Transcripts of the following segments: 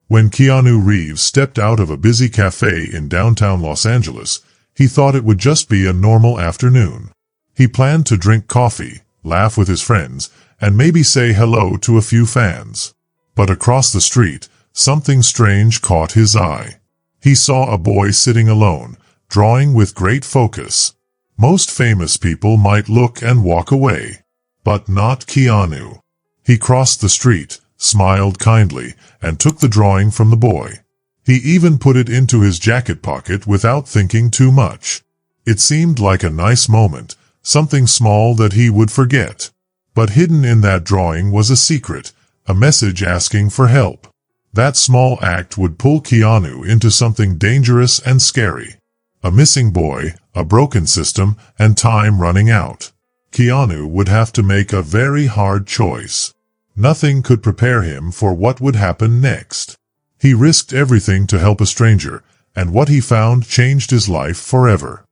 When Keanu Reeves stepped out of a busy cafe in downtown Los Angeles, he thought it would just be a normal afternoon. He planned to drink coffee, laugh with his friends, and maybe say hello to a few fans. But across the street, something strange caught his eye. He saw a boy sitting alone, drawing with great focus. Most famous people might look and walk away. But not Keanu. He crossed the street, smiled kindly, and took the drawing from the boy. He even put it into his jacket pocket without thinking too much. It seemed like a nice moment, something small that he would forget. But hidden in that drawing was a secret, a message asking for help. That small act would pull Keanu into something dangerous and scary. A missing boy, a broken system, and time running out. Keanu would have to make a very hard choice. Nothing could prepare him for what would happen next. He risked everything to help a stranger, and what he found changed his life forever.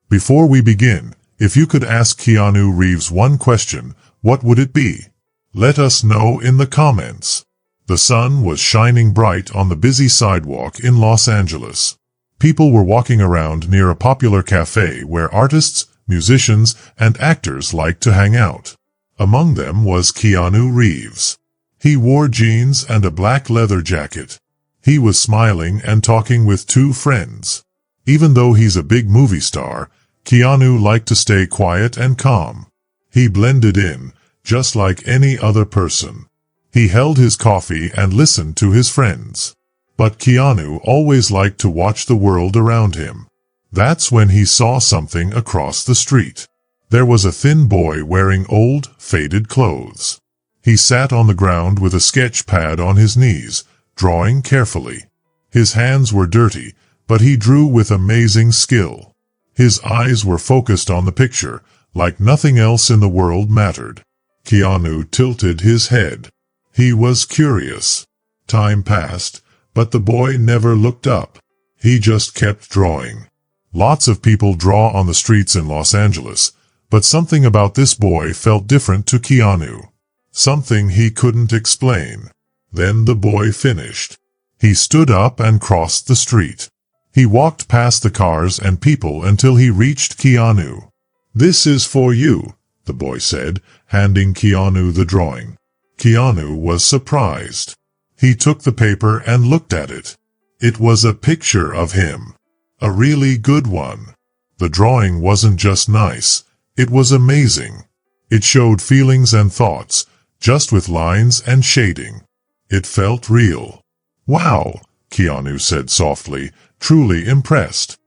Before we begin, if you could ask Keanu Reeves one question, what would it be? Let us know in the comments. The sun was shining bright on the busy sidewalk in Los Angeles. People were walking around near a popular cafe where artists, musicians, and actors liked to hang out. Among them was Keanu Reeves. He wore jeans and a black leather jacket. He was smiling and talking with two friends. Even though he's a big movie star, Keanu liked to stay quiet and calm. He blended in, just like any other person. He held his coffee and listened to his friends. But Keanu always liked to watch the world around him. That's when he saw something across the street. There was a thin boy wearing old, faded clothes. He sat on the ground with a sketch pad on his knees, drawing carefully. His hands were dirty, but he drew with amazing skill. His eyes were focused on the picture, like nothing else in the world mattered. Keanu tilted his head. He was curious. Time passed, but the boy never looked up. He just kept drawing. Lots of people draw on the streets in Los Angeles, but something about this boy felt different to Keanu. Something he couldn't explain. Then the boy finished. He stood up and crossed the street. He walked past the cars and people until he reached Keanu. "This is for you," the boy said, handing Keanu the drawing. Keanu was surprised. He took the paper and looked at it. It was a picture of him. A really good one. The drawing wasn't just nice, it was amazing. It showed feelings and thoughts, just with lines and shading. It felt real. "Wow," Keanu said softly, truly impressed.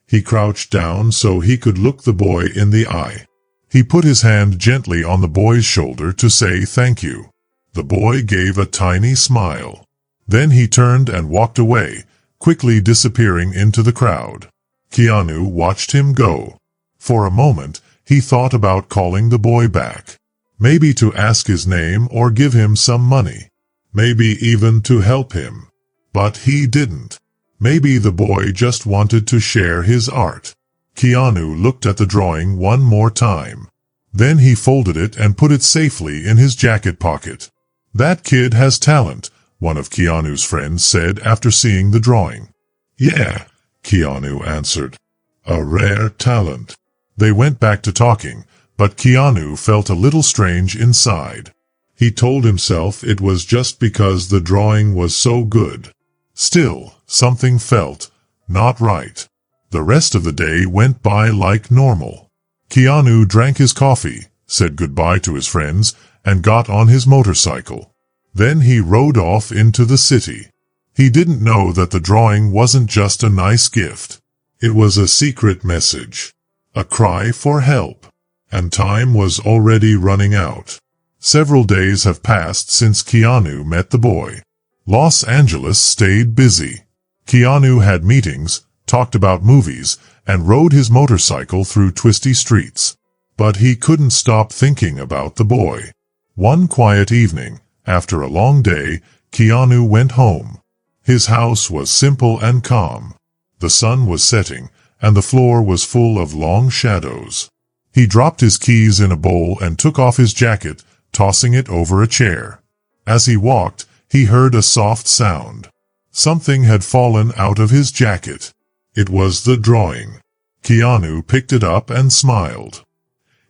He crouched down so he could look the boy in the eye. He put his hand gently on the boy's shoulder to say thank you. The boy gave a tiny smile. Then he turned and walked away, quickly disappearing into the crowd. Keanu watched him go. For a moment, he thought about calling the boy back. Maybe to ask his name or give him some money. Maybe even to help him. But he didn't. Maybe the boy just wanted to share his art. Keanu looked at the drawing one more time. Then he folded it and put it safely in his jacket pocket. "That kid has talent," one of Keanu's friends said after seeing the drawing. "Yeah," Keanu answered. "A rare talent." They went back to talking, but Keanu felt a little strange inside. He told himself it was just because the drawing was so good. Still, something felt not right. The rest of the day went by like normal. Keanu drank his coffee, said goodbye to his friends, and got on his motorcycle. Then he rode off into the city. He didn't know that the drawing wasn't just a nice gift. It was a secret message. A cry for help. And time was already running out. Several days have passed since Keanu met the boy. Los Angeles stayed busy. Keanu had meetings, talked about movies, and rode his motorcycle through twisty streets. But he couldn't stop thinking about the boy. One quiet evening, after a long day, Keanu went home. His house was simple and calm. The sun was setting, and the floor was full of long shadows. He dropped his keys in a bowl and took off his jacket, tossing it over a chair. As he walked, He heard a soft sound. Something had fallen out of his jacket. It was the drawing. Keanu picked it up and smiled.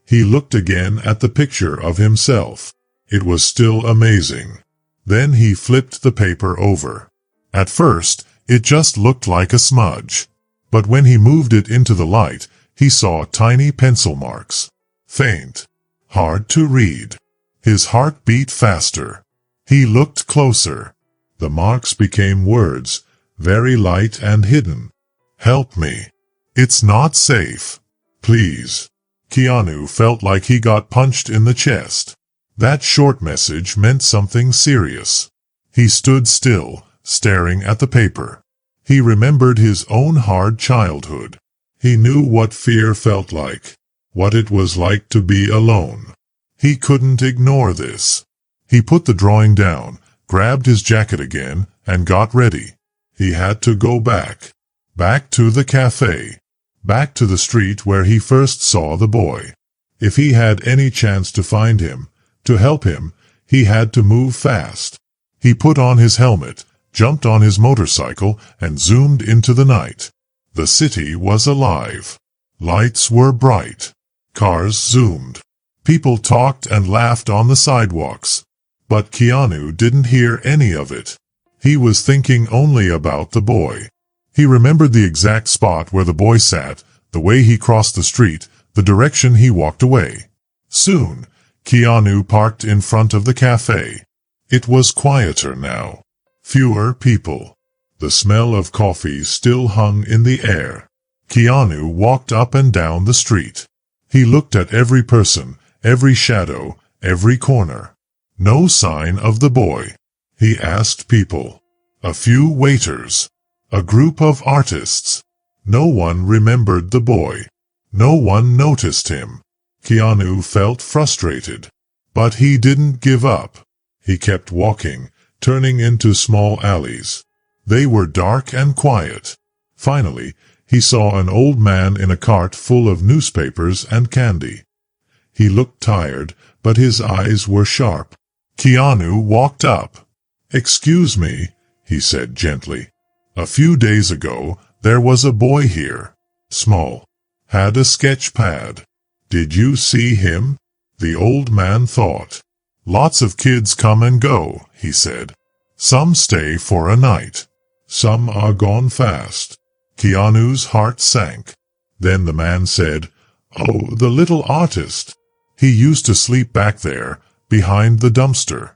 He looked again at the picture of himself. It was still amazing. Then he flipped the paper over. At first, it just looked like a smudge. But when he moved it into the light, he saw tiny pencil marks. Faint. Hard to read. His heart beat faster. He looked closer. The marks became words, very light and hidden. Help me. It's not safe. Please. Keanu felt like he got punched in the chest. That short message meant something serious. He stood still, staring at the paper. He remembered his own hard childhood. He knew what fear felt like, what it was like to be alone. He couldn't ignore this. He put the drawing down, grabbed his jacket again, and got ready. He had to go back. Back to the cafe. Back to the street where he first saw the boy. If he had any chance to find him, to help him, he had to move fast. He put on his helmet, jumped on his motorcycle, and zoomed into the night. The city was alive. Lights were bright. Cars zoomed. People talked and laughed on the sidewalks. But Keanu didn't hear any of it. He was thinking only about the boy. He remembered the exact spot where the boy sat, the way he crossed the street, the direction he walked away. Soon, Keanu parked in front of the cafe. It was quieter now. Fewer people. The smell of coffee still hung in the air. Keanu walked up and down the street. He looked at every person, every shadow, every corner. No sign of the boy. He asked people. A few waiters. A group of artists. No one remembered the boy. No one noticed him. Keanu felt frustrated. But he didn't give up. He kept walking, turning into small alleys. They were dark and quiet. Finally, he saw an old man in a cart full of newspapers and candy. He looked tired, but his eyes were sharp. Keanu walked up. "Excuse me," he said gently. "A few days ago, there was a boy here. Small. Had a sketch pad. Did you see him?" The old man thought. "Lots of kids come and go," he said. "Some stay for a night. Some are gone fast." Keanu's heart sank. Then the man said, "Oh, the little artist. He used to sleep back there, behind the dumpster."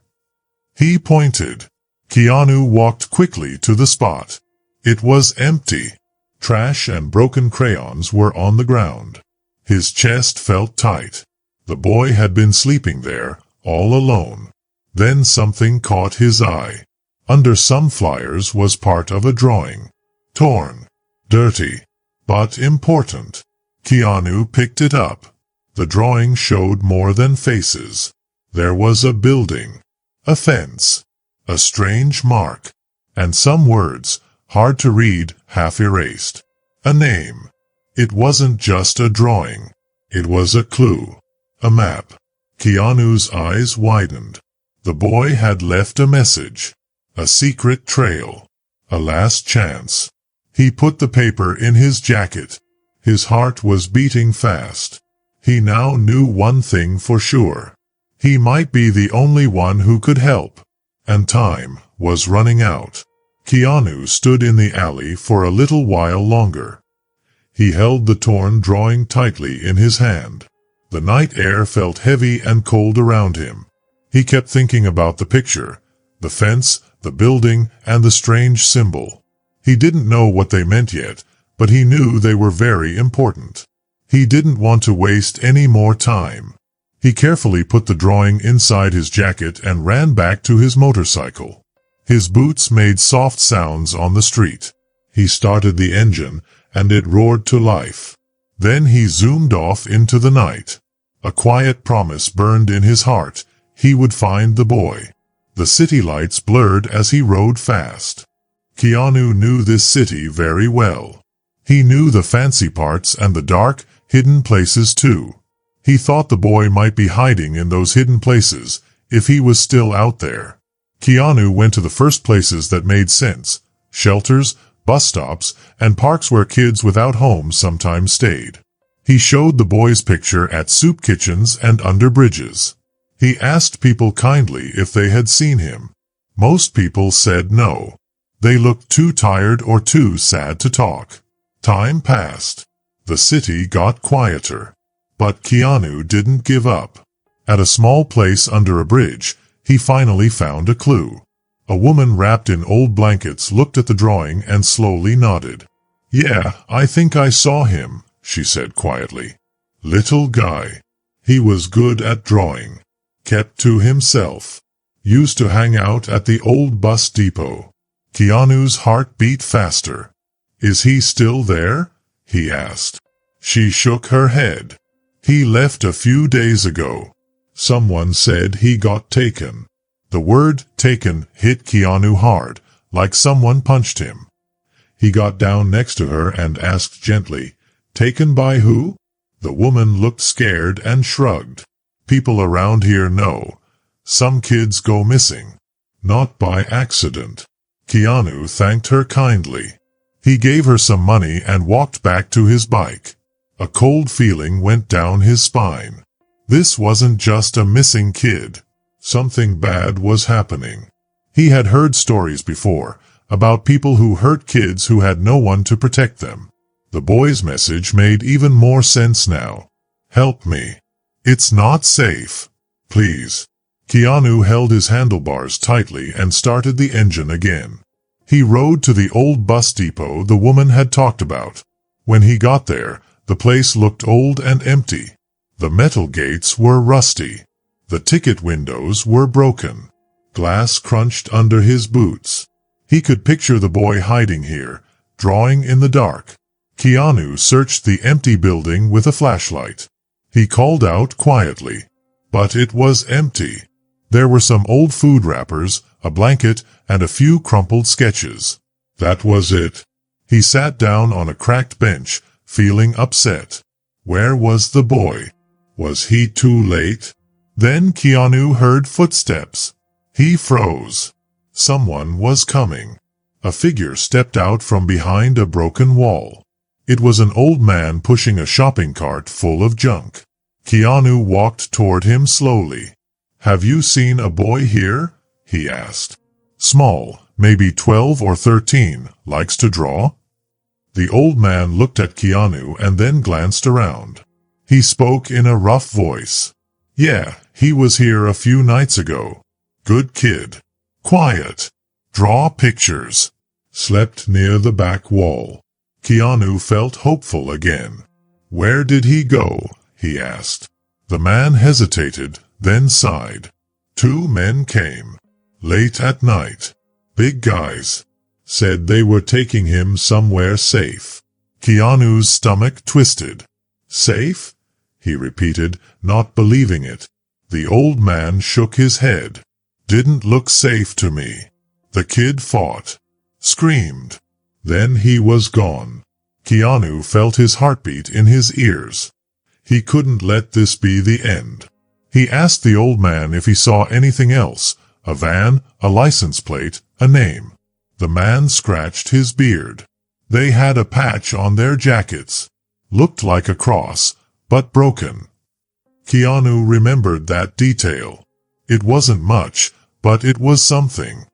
He pointed. Keanu walked quickly to the spot. It was empty. Trash and broken crayons were on the ground. His chest felt tight. The boy had been sleeping there, all alone. Then something caught his eye. Under some flyers was part of a drawing. Torn. Dirty. But important. Keanu picked it up. The drawing showed more than faces. There was a building. A fence. A strange mark. And some words, hard to read, half erased. A name. It wasn't just a drawing. It was a clue. A map. Keanu's eyes widened. The boy had left a message. A secret trail. A last chance. He put the paper in his jacket. His heart was beating fast. He now knew one thing for sure. He might be the only one who could help. And time was running out. Keanu stood in the alley for a little while longer. He held the torn drawing tightly in his hand. The night air felt heavy and cold around him. He kept thinking about the picture, the fence, the building, and the strange symbol. He didn't know what they meant yet, but he knew they were very important. He didn't want to waste any more time. He carefully put the drawing inside his jacket and ran back to his motorcycle. His boots made soft sounds on the street. He started the engine, and it roared to life. Then he zoomed off into the night. A quiet promise burned in his heart. He would find the boy. The city lights blurred as he rode fast. Keanu knew this city very well. He knew the fancy parts and the dark, hidden places too. He thought the boy might be hiding in those hidden places, if he was still out there. Keanu went to the first places that made sense: shelters, bus stops, and parks where kids without homes sometimes stayed. He showed the boys picture at soup kitchens and under bridges. He asked people kindly if they had seen him. Most people said no. They looked too tired or too sad to talk. Time passed. The city got quieter. But Keanu didn't give up. At a small place under a bridge, he finally found a clue. A woman wrapped in old blankets looked at the drawing and slowly nodded. "Yeah, I think I saw him," she said quietly. "Little guy. He was good at drawing. Kept to himself. Used to hang out at the old bus depot." Keanu's heart beat faster. "Is he still there?" he asked. She shook her head. "He left a few days ago. Someone said he got taken." The word taken hit Keanu hard, like someone punched him. He got down next to her and asked gently, "Taken by who?" The woman looked scared and shrugged. "People around here know. Some kids go missing. Not by accident." Keanu thanked her kindly. He gave her some money and walked back to his bike. A cold feeling went down his spine. This wasn't just a missing kid. Something bad was happening. He had heard stories before about people who hurt kids who had no one to protect them. The boy's message made even more sense now. "Help me. It's not safe. Please." Keanu held his handlebars tightly and started the engine again. He rode to the old bus depot the woman had talked about. When he got there, the place looked old and empty. The metal gates were rusty. The ticket windows were broken. Glass crunched under his boots. He could picture the boy hiding here, drawing in the dark. Keanu searched the empty building with a flashlight. He called out quietly. But it was empty. There were some old food wrappers, a blanket, and a few crumpled sketches. That was it. He sat down on a cracked bench, feeling upset. Where was the boy? Was he too late? Then Keanu heard footsteps. He froze. Someone was coming. A figure stepped out from behind a broken wall. It was an old man pushing a shopping cart full of junk. Keanu walked toward him slowly. "Have you seen a boy here?" he asked. "Small, maybe 12 or 13, likes to draw?" The old man looked at Keanu and then glanced around. He spoke in a rough voice. "Yeah, he was here a few nights ago. Good kid. Quiet. Draw pictures. Slept near the back wall." Keanu felt hopeful again. "Where did he go?" he asked. The man hesitated, then sighed. "Two men came. Late at night. Big guys. Said they were taking him somewhere safe." Keanu's stomach twisted. "Safe?" he repeated, not believing it. The old man shook his head. "Didn't look safe to me." The kid fought. Screamed. Then he was gone. Keanu felt his heartbeat in his ears. He couldn't let this be the end. He asked the old man if he saw anything else, a van, a license plate, a name. The man scratched his beard. They had a patch on their jackets. Looked like a cross, but broken. Keanu remembered that detail. It wasn't much, but it was something.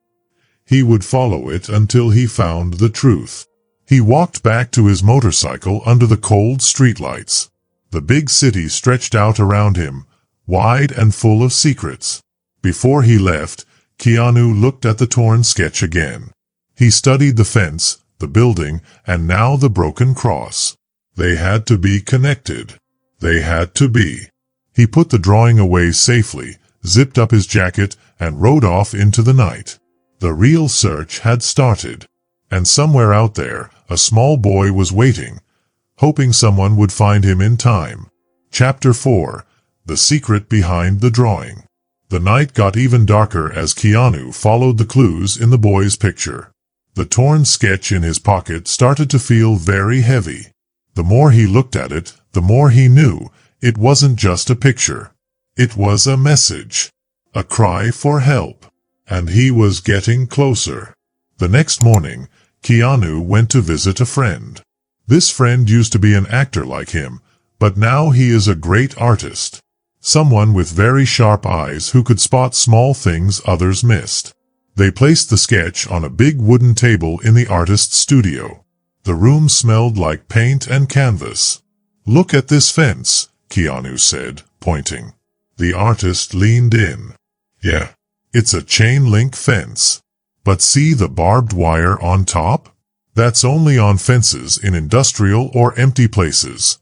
He would follow it until he found the truth. He walked back to his motorcycle under the cold streetlights. The big city stretched out around him, wide and full of secrets. Before he left, Keanu looked at the torn sketch again. He studied the fence, the building, and now the broken cross. They had to be connected. They had to be. He put the drawing away safely, zipped up his jacket, and rode off into the night. The real search had started. And somewhere out there, a small boy was waiting, hoping someone would find him in time. Chapter 4. The Secret Behind the Drawing. The night got even darker as Keanu followed the clues in the boy's picture. The torn sketch in his pocket started to feel very heavy. The more he looked at it, the more he knew it wasn't just a picture. It was a message. A cry for help. And he was getting closer. The next morning, Keanu went to visit a friend. This friend used to be an actor like him, but now he is a great artist. Someone with very sharp eyes who could spot small things others missed. They placed the sketch on a big wooden table in the artist's studio. The room smelled like paint and canvas. "Look at this fence," Keanu said, pointing. The artist leaned in. "Yeah, it's a chain-link fence. But see the barbed wire on top? That's only on fences in industrial or empty places."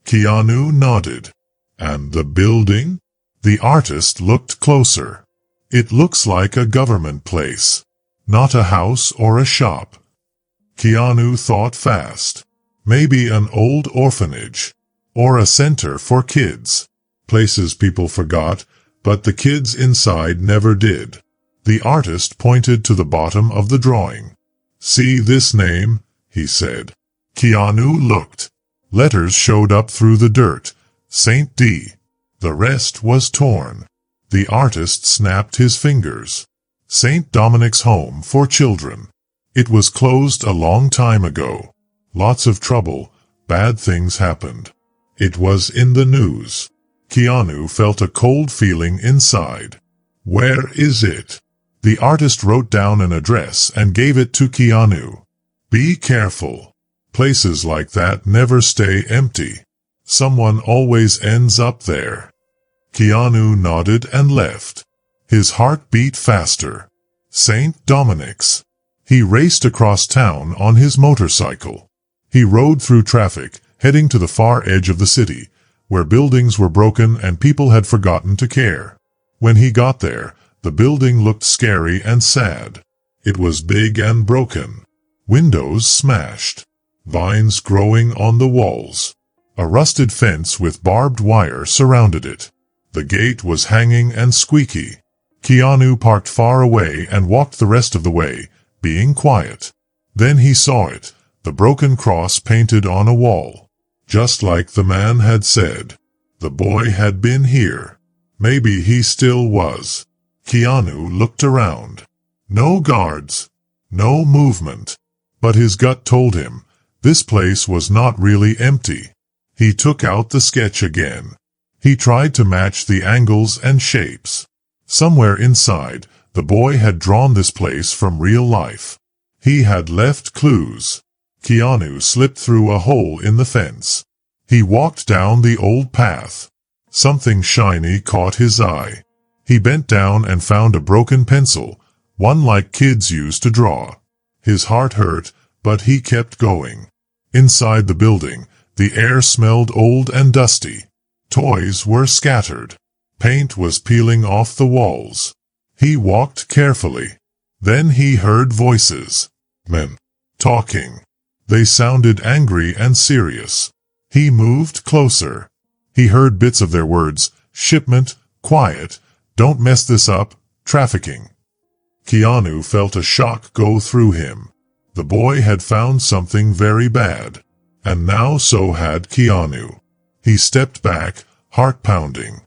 Keanu nodded. "And the building?" The artist looked closer. "It looks like a government place, not a house or a shop." Keanu thought fast. Maybe an old orphanage, or a center for kids. Places people forgot, but the kids inside never did. The artist pointed to the bottom of the drawing. "See this name?" he said. Keanu looked. Letters showed up through the dirt. St. D. The rest was torn. The artist snapped his fingers. St. Dominic's Home for Children. It was closed a long time ago. Lots of trouble, bad things happened. It was in the news. Keanu felt a cold feeling inside. "Where is it?" The artist wrote down an address and gave it to Keanu. "Be careful. Places like that never stay empty. Someone always ends up there." Keanu nodded and left. His heart beat faster. St. Dominic's. He raced across town on his motorcycle. He rode through traffic, heading to the far edge of the city, where buildings were broken and people had forgotten to care. When he got there, the building looked scary and sad. It was big and broken. Windows smashed. Vines growing on the walls. A rusted fence with barbed wire surrounded it. The gate was hanging and squeaky. Keanu parked far away and walked the rest of the way, being quiet. Then he saw it, the broken cross painted on a wall. Just like the man had said. The boy had been here. Maybe he still was. Keanu looked around. No guards. No movement. But his gut told him, this place was not really empty. He took out the sketch again. He tried to match the angles and shapes. Somewhere inside, the boy had drawn this place from real life. He had left clues. Keanu slipped through a hole in the fence. He walked down the old path. Something shiny caught his eye. He bent down and found a broken pencil, one like kids used to draw. His heart hurt, but he kept going. Inside the building, the air smelled old and dusty. Toys were scattered. Paint was peeling off the walls. He walked carefully. Then he heard voices. Men. Talking. They sounded angry and serious. He moved closer. He heard bits of their words, shipment, quiet, don't mess this up, trafficking. Keanu felt a shock go through him. The boy had found something very bad. And now so had Keanu. He stepped back, heart pounding.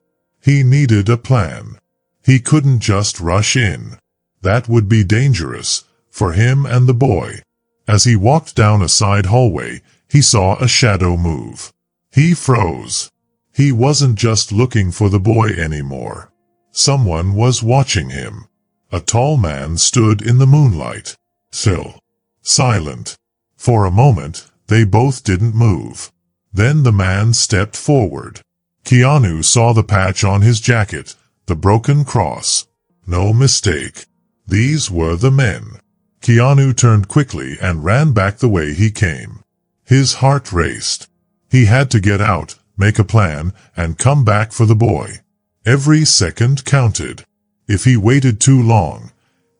He needed a plan. He couldn't just rush in. That would be dangerous, for him and the boy. As he walked down a side hallway, he saw a shadow move. He froze. He wasn't just looking for the boy anymore. Someone was watching him. A tall man stood in the moonlight. Still. Silent. For a moment, they both didn't move. Then the man stepped forward. Keanu saw the patch on his jacket, the broken cross. No mistake. These were the men. Keanu turned quickly and ran back the way he came. His heart raced. He had to get out, make a plan, and come back for the boy. Every second counted. If he waited too long,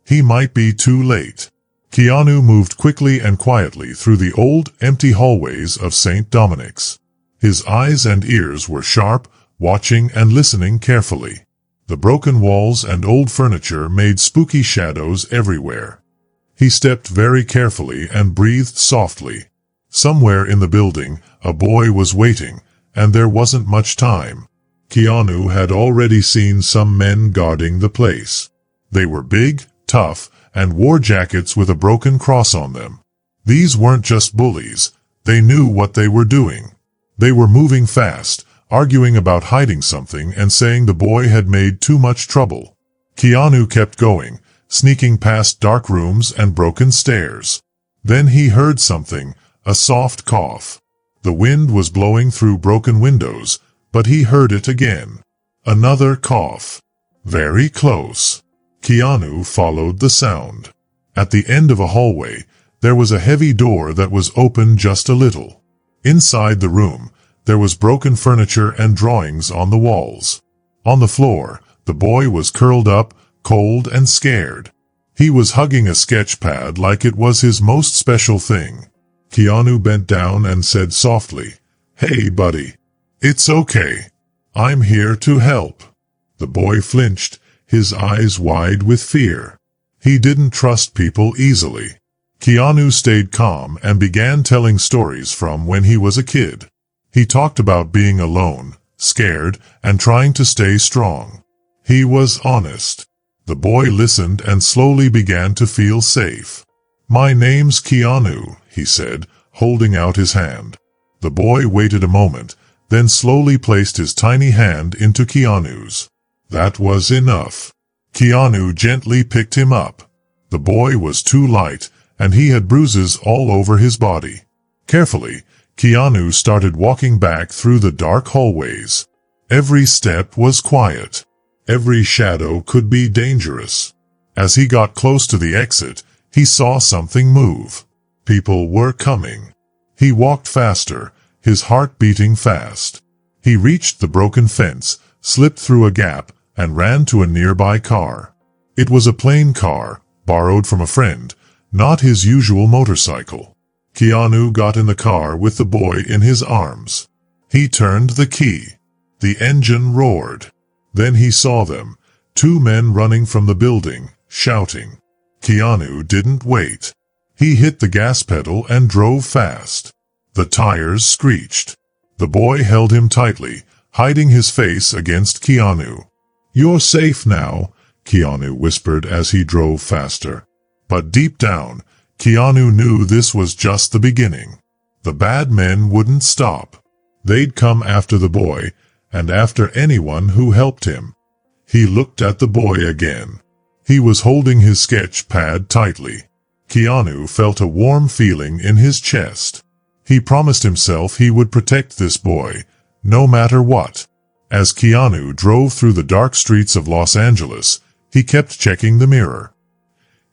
he might be too late. Keanu moved quickly and quietly through the old, empty hallways of St. Dominic's. His eyes and ears were sharp, watching and listening carefully. The broken walls and old furniture made spooky shadows everywhere. He stepped very carefully and breathed softly. Somewhere in the building, a boy was waiting, and there wasn't much time. Keanu had already seen some men guarding the place. They were big, tough, and wore jackets with a broken cross on them. These weren't just bullies. They knew what they were doing. They were moving fast, arguing about hiding something and saying the boy had made too much trouble. Keanu kept going, sneaking past dark rooms and broken stairs. Then he heard something, a soft cough. The wind was blowing through broken windows, but he heard it again. Another cough. Very close. Keanu followed the sound. At the end of a hallway, there was a heavy door that was open just a little. Inside the room, there was broken furniture and drawings on the walls. On the floor, the boy was curled up, cold and scared. He was hugging a sketch pad like it was his most special thing. Keanu bent down and said softly, "Hey, buddy. It's okay. I'm here to help." The boy flinched, his eyes wide with fear. He didn't trust people easily. Keanu stayed calm and began telling stories from when he was a kid. He talked about being alone, scared, and trying to stay strong. He was honest. The boy listened and slowly began to feel safe. "My name's Keanu," he said, holding out his hand. The boy waited a moment, then slowly placed his tiny hand into Keanu's. That was enough. Keanu gently picked him up. The boy was too light, and he had bruises all over his body. Carefully, Keanu started walking back through the dark hallways. Every step was quiet. Every shadow could be dangerous. As he got close to the exit, he saw something move. People were coming. He walked faster, his heart beating fast. He reached the broken fence, slipped through a gap, and ran to a nearby car. It was a plain car, borrowed from a friend, not his usual motorcycle. Keanu got in the car with the boy in his arms. He turned the key. The engine roared. Then he saw them, 2 men running from the building, shouting. Keanu didn't wait. He hit the gas pedal and drove fast. The tires screeched. The boy held him tightly, hiding his face against Keanu. "You're safe now," Keanu whispered as he drove faster. But deep down, Keanu knew this was just the beginning. The bad men wouldn't stop. They'd come after the boy, and after anyone who helped him. He looked at the boy again. He was holding his sketch pad tightly. Keanu felt a warm feeling in his chest. He promised himself he would protect this boy, no matter what. As Keanu drove through the dark streets of Los Angeles, he kept checking the mirror.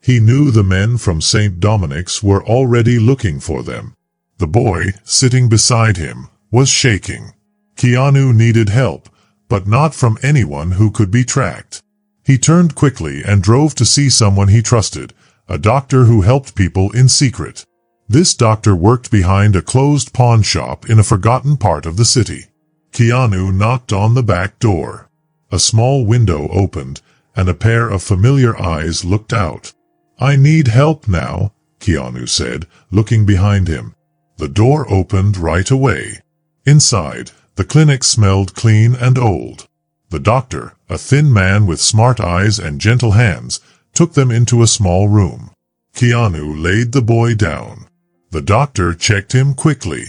He knew the men from St. Dominic's were already looking for them. The boy, sitting beside him, was shaking. Keanu needed help, but not from anyone who could be tracked. He turned quickly and drove to see someone he trusted, a doctor who helped people in secret. This doctor worked behind a closed pawn shop in a forgotten part of the city. Keanu knocked on the back door. A small window opened, and a pair of familiar eyes looked out. "I need help now," Keanu said, looking behind him. The door opened right away. Inside, the clinic smelled clean and old. The doctor, a thin man with smart eyes and gentle hands, took them into a small room. Keanu laid the boy down. The doctor checked him quickly.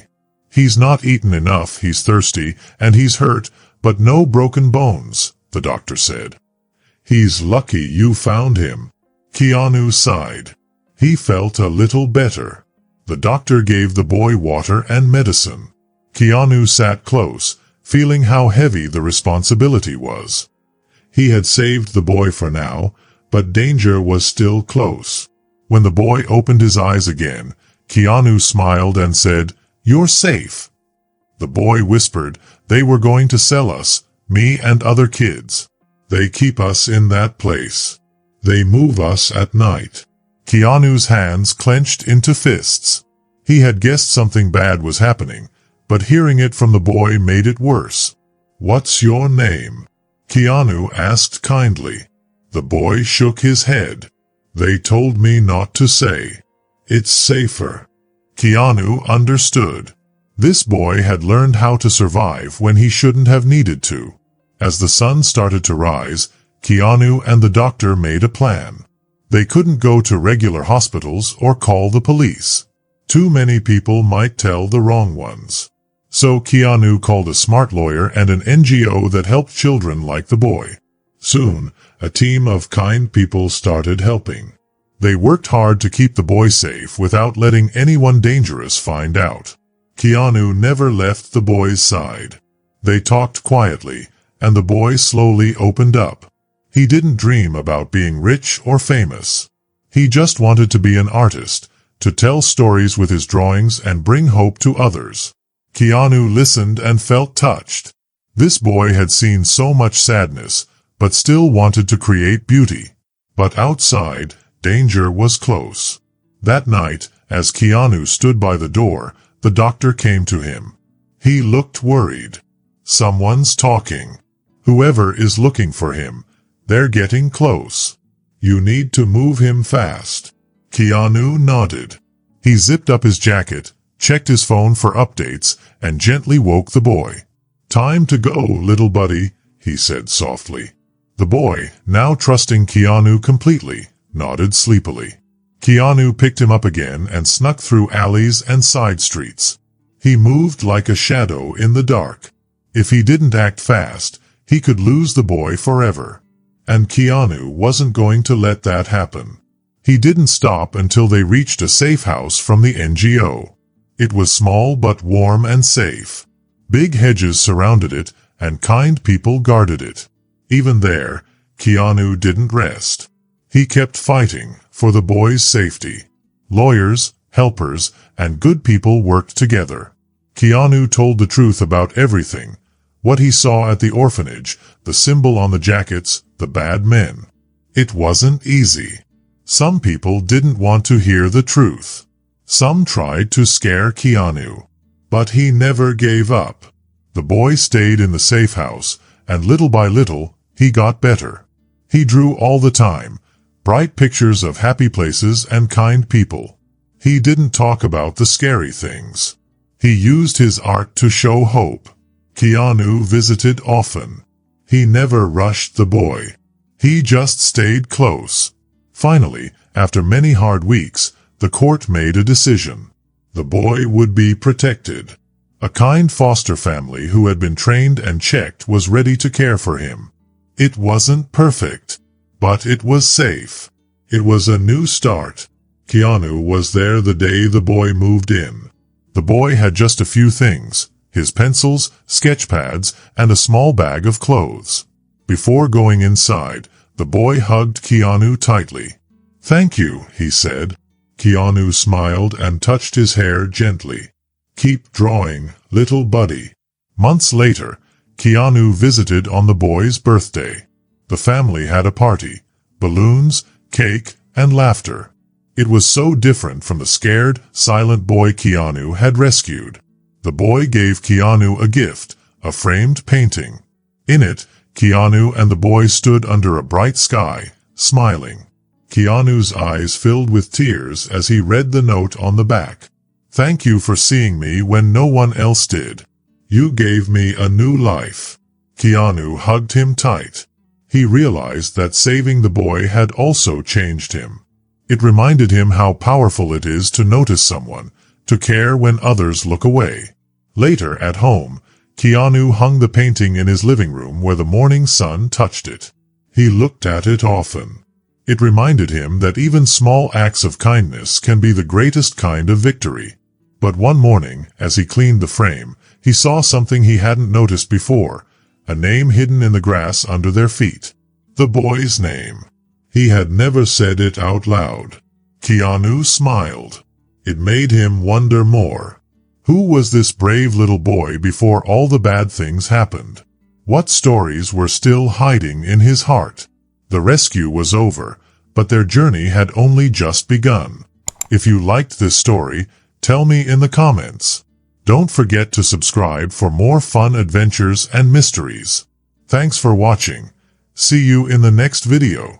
"He's not eaten enough, he's thirsty, and he's hurt, but no broken bones," the doctor said. "He's lucky you found him." Keanu sighed. He felt a little better. The doctor gave the boy water and medicine. Keanu sat close, feeling how heavy the responsibility was. He had saved the boy for now, but danger was still close. When the boy opened his eyes again, Keanu smiled and said, "You're safe." The boy whispered, "They were going to sell us, me and other kids. They keep us in that place. They move us at night." Keanu's hands clenched into fists. He had guessed something bad was happening, but hearing it from the boy made it worse. "What's your name?" Keanu asked kindly. The boy shook his head. "They told me not to say. It's safer." Keanu understood. This boy had learned how to survive when he shouldn't have needed to. As the sun started to rise, Keanu and the doctor made a plan. They couldn't go to regular hospitals or call the police. Too many people might tell the wrong ones. So Keanu called a smart lawyer and an NGO that helped children like the boy. Soon, a team of kind people started helping. They worked hard to keep the boy safe without letting anyone dangerous find out. Keanu never left the boy's side. They talked quietly, and the boy slowly opened up. He didn't dream about being rich or famous. He just wanted to be an artist, to tell stories with his drawings and bring hope to others. Keanu listened and felt touched. This boy had seen so much sadness, but still wanted to create beauty. But outside, danger was close. That night, as Keanu stood by the door, the doctor came to him. He looked worried. Someone's talking. Whoever is looking for him. They're getting close. You need to move him fast. Keanu nodded. He zipped up his jacket, checked his phone for updates, and gently woke the boy. Time to go, little buddy, he said softly. The boy, now trusting Keanu completely, nodded sleepily. Keanu picked him up again and snuck through alleys and side streets. He moved like a shadow in the dark. If he didn't act fast, he could lose the boy forever. And Keanu wasn't going to let that happen. He didn't stop until they reached a safe house from the NGO. It was small but warm and safe. Big hedges surrounded it, and kind people guarded it. Even there, Keanu didn't rest. He kept fighting for the boy's safety. Lawyers, helpers, and good people worked together. Keanu told the truth about everything. What he saw at the orphanage, the symbol on the jackets, the bad men. It wasn't easy. Some people didn't want to hear the truth. Some tried to scare Keanu. But he never gave up. The boy stayed in the safe house, and little by little, he got better. He drew all the time, bright pictures of happy places and kind people. He didn't talk about the scary things. He used his art to show hope. Keanu visited often. He never rushed the boy. He just stayed close. Finally, after many hard weeks, the court made a decision. The boy would be protected. A kind foster family who had been trained and checked was ready to care for him. It wasn't perfect, but it was safe. It was a new start. Keanu was there the day the boy moved in. The boy had just a few things: his pencils, sketch pads, and a small bag of clothes. Before going inside, the boy hugged Keanu tightly. "Thank you," he said. Keanu smiled and touched his hair gently. "Keep drawing, little buddy." Months later, Keanu visited on the boy's birthday. The family had a party. Balloons, cake, and laughter. It was so different from the scared, silent boy Keanu had rescued. The boy gave Keanu a gift, a framed painting. In it, Keanu and the boy stood under a bright sky, smiling. Keanu's eyes filled with tears as he read the note on the back. "Thank you for seeing me when no one else did. You gave me a new life." Keanu hugged him tight. He realized that saving the boy had also changed him. It reminded him how powerful it is to notice someone, to care when others look away. Later, at home, Keanu hung the painting in his living room where the morning sun touched it. He looked at it often. It reminded him that even small acts of kindness can be the greatest kind of victory. But one morning, as he cleaned the frame, he saw something he hadn't noticed before, a name hidden in the grass under their feet. The boy's name. He had never said it out loud. Keanu smiled. It made him wonder more. Who was this brave little boy before all the bad things happened? What stories were still hiding in his heart? The rescue was over, but their journey had only just begun. If you liked this story, tell me in the comments. Don't forget to subscribe for more fun adventures and mysteries. Thanks for watching. See you in the next video.